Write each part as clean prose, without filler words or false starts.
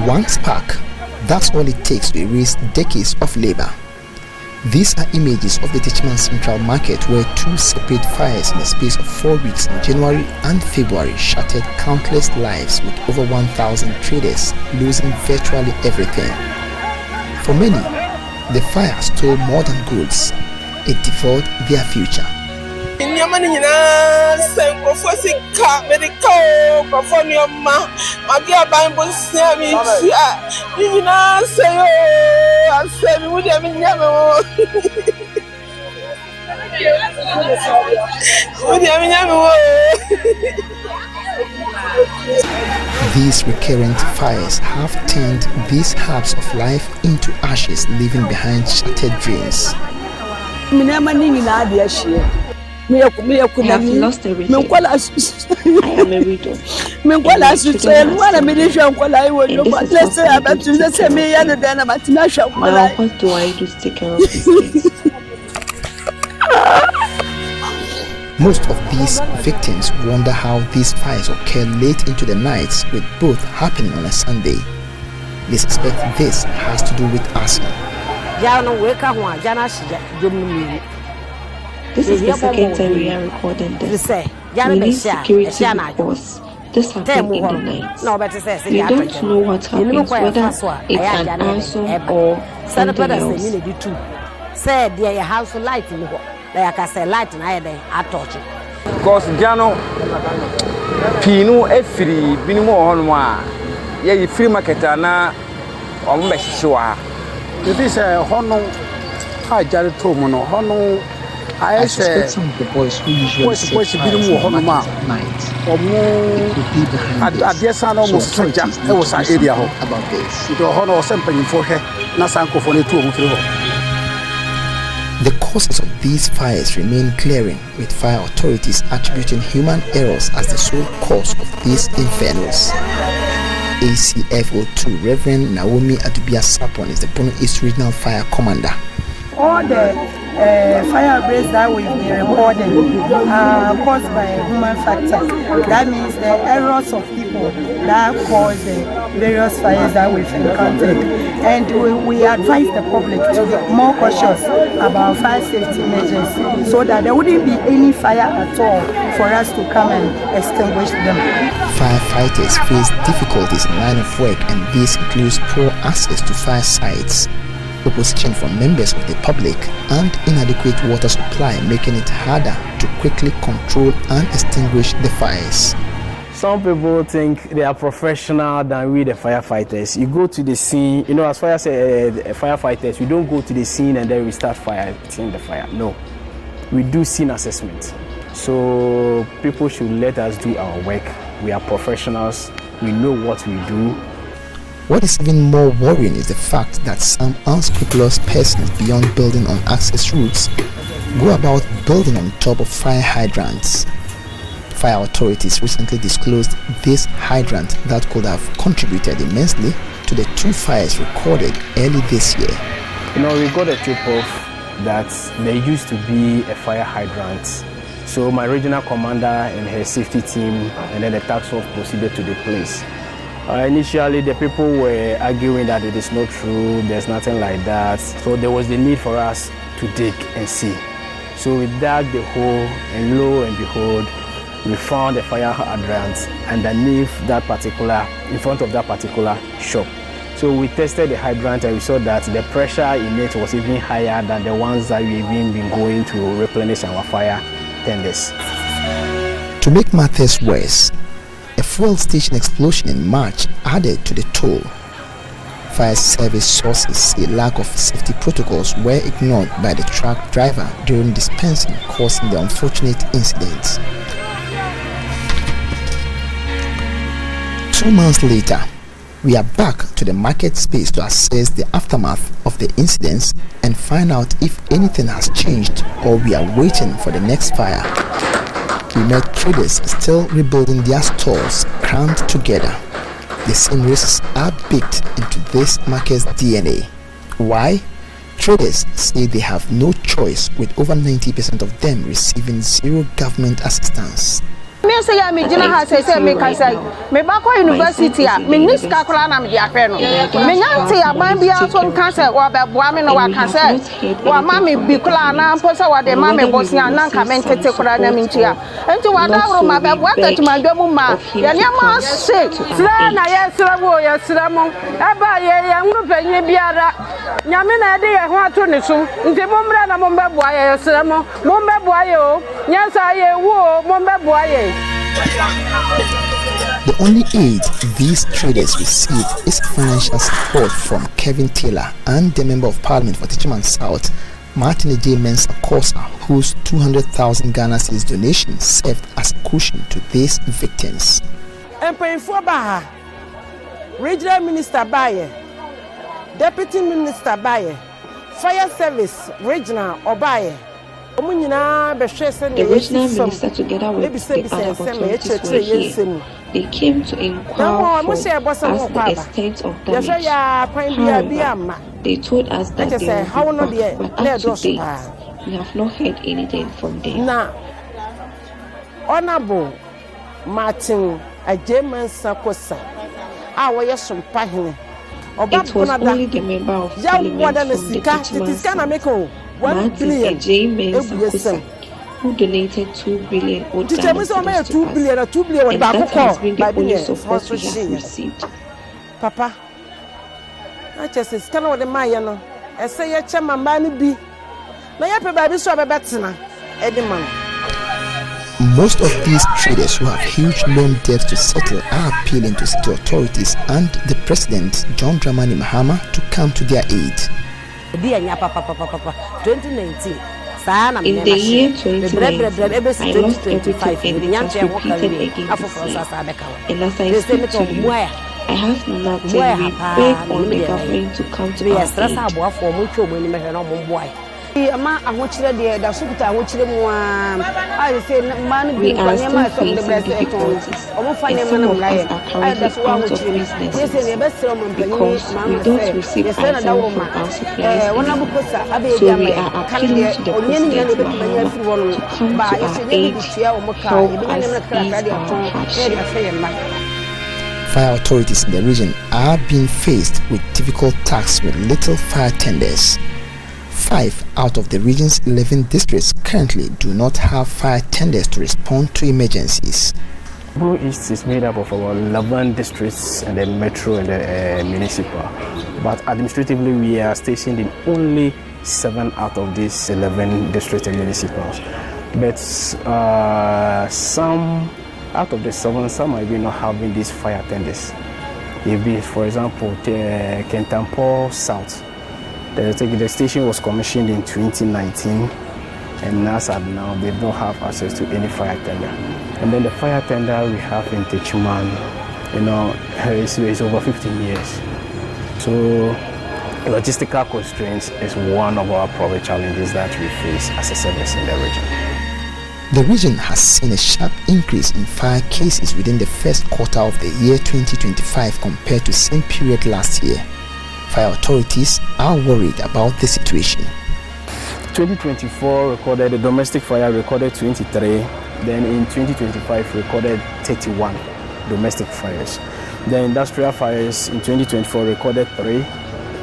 One spark, that's all it takes to erase decades of labor. These are images of the Techiman Central Market where two separate fires in the space of 4 weeks in January and February shattered countless lives, with over 1,000 traders losing virtually everything. For many, the fire stole more than goods. It devoured their future. These recurrent fires have turned these herbs of life into ashes, leaving behind shattered dreams. I have lost everything. I am a widow. And now what do I do to take care of these things? Most of these victims wonder how these fires occur late into the nights, with both happening on a Sunday. They suspect this has to do with arson. This is the second time we are recording this. We need security because this happened in the night. We don't know what happens, whether it's an arson or something else. Because Jano Pino Efri Binimo Honwa, ye free market na or Meshua. It is a Hono High Jarred Tomono, Hono. I suspect some of the boys who usually set fires at night or more at the sun almost so it was an area about this. It was Hono something for her, Nasanko for the two. The causes of these fires remain glaring, with fire authorities attributing human errors as the sole cause of these infernos. ACFO2 Reverend Naomi Adubia Sapon is the Bono East Regional Fire Commander. All the fire breaks that we've been recording are caused by human factors. That means the errors of people that cause the various fires that we've encountered. And we advise the public to be more cautious about fire safety measures so that there wouldn't be any fire at all for us to come and extinguish them. Firefighters face difficulties in line of work, and this includes poor access to fire sites, opposition from members of the public, and inadequate water supply, making it harder to quickly control and extinguish the fires. Some people think they are professional than we, the firefighters. You go to the scene, as far as firefighters, we don't go to the scene and then we start fighting the fire. No, we do scene assessment. So people should let us do our work. We are professionals. We know what we do. What is even more worrying is the fact that some unscrupulous persons beyond building on access routes go about building on top of fire hydrants. Fire authorities recently disclosed this hydrant that could have contributed immensely to the two fires recorded early this year. We got a tip-off that there used to be a fire hydrant. So my regional commander and her safety team and then the task force proceeded to the place. Initially, the people were arguing that it is not true, there's nothing like that. So there was the need for us to dig and see. So we dug the hole, and lo and behold, we found a fire hydrant underneath in front of that particular shop. So we tested the hydrant and we saw that the pressure in it was even higher than the ones that we've even been going to replenish our fire tenders. To make matters worse, a fuel station explosion in March added to the toll. Fire service sources say lack of safety protocols were ignored by the truck driver during dispensing, causing the unfortunate incident. 2 months later, we are back to the market space to assess the aftermath of the incidents and find out if anything has changed, or we are waiting for the next fire. We met traders still rebuilding their stores crammed together. The same risks are baked into this market's DNA. Why? Traders say they have no choice, with over 90% of them receiving zero government assistance. Me say ya me jina ha say me kan say me ba kwa university a me ni ska kula na me dia hwe no me nyante aban bia so kan say wa be boa me no wa kan say wa ma me bi kula na mpo say wa de ma me bosia na nka me ntete kula na me ntia enti wa da woro ma be boa Techiman dwemu ma ya ne ma se sra na ye sra wo ye sra mo e ba ye ngru panyi biara nyame na de ye ho ato ne so nti mo mra na mo be boa ye sra mo be boa ye o nyansa ye wo mo be boa ye. The only aid these traders receive is financial support from Kevin Taylor and the Member of Parliament for Techiman South, Martin J. Mensah-Kosa, whose 200,000 Ghana cedis donation served as cushion to these victims. Regional Minister Baye, Deputy Minister Baye, Fire Service Regional Obaye. The regional minister, together with the other authorities, were here. They came to inquire for us the extent of damage. However, they told us that they will be back, but up to date, we have not heard anything from them. Now, Honorable Martin Mensah-Kosa, it was only the member of parliament from the Techiman, Martin Mensah-Kosa, who donated 2 billion odd Ghana cedis to us, and that has been the only support we have received. Papa, I just say, "Can I the Mayano?" I say, "Ya chama mani bi." Na ya pe baby so abebetina, Ediman. Most of these traders who have huge loan debts to settle are appealing to city authorities and the President, John Dramani Mahama, to come to their aid. 2019. In the year 2019, I lost everything and it has repeated again this year. And as I speak to you, I have nothing. We beg on the government to come to our aid. We are still facing difficulties, and some of us are currently out of business because we don't receive items from our suppliers anymore. So we are appealing to the President Mahama to come to our aid, help us ease our hardship. Fire authorities in the region are being faced with difficult tasks with little fire tenders. 5 out of the region's 11 districts currently do not have fire tenders to respond to emergencies. Blue East is made up of about 11 districts and the metro and the municipal. But administratively, we are stationed in only 7 out of these 11 districts and municipals. But some out of the 7, some might be not having these fire tenders. If be, for example, Kentampo South. The station was commissioned in 2019, and as of now, they don't have access to any fire tender. And then the fire tender we have in Techiman, is over 15 years. So logistical constraints is one of our probably challenges that we face as a service in the region. The region has seen a sharp increase in fire cases within the first quarter of the year 2025 compared to the same period last year. Fire authorities are worried about the situation. 2024 recorded a domestic fire recorded 23, then in 2025 recorded 31 domestic fires. The industrial fires in 2024 recorded 3,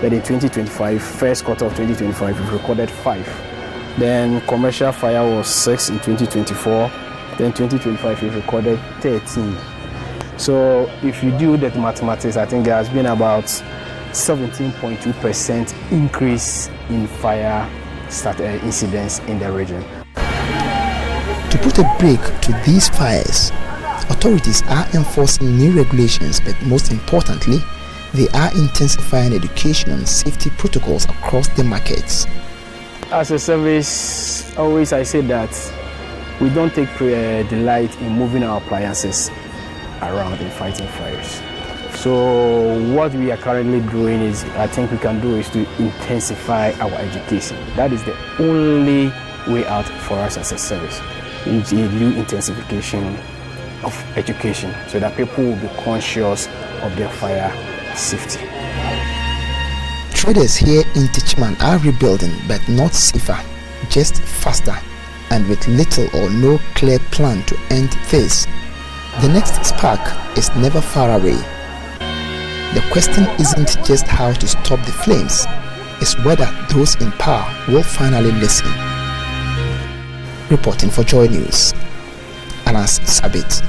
but in 2025, first quarter of 2025, we recorded 5. Then commercial fire was 6 in 2024, then 2025 we recorded 13. So if you do the mathematics, I think there has been about 17.2% increase in fire incidents in the region. To put a brake to these fires, authorities are enforcing new regulations, but most importantly, they are intensifying education on safety protocols across the markets. As a service, always I say that we don't take delight in moving our appliances around in fighting fires. So what we are currently doing is, I think we can do is to intensify our education. That is the only way out for us as a service. We do intensification of education so that people will be conscious of their fire safety. Traders here in Techiman are rebuilding, but not safer, just faster and with little or no clear plan to end this, the next spark is never far away. The question isn't just how to stop the flames, it's whether those in power will finally listen. Reporting for Joy News, Anas Sabit,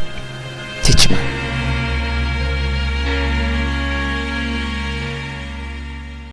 Techiman.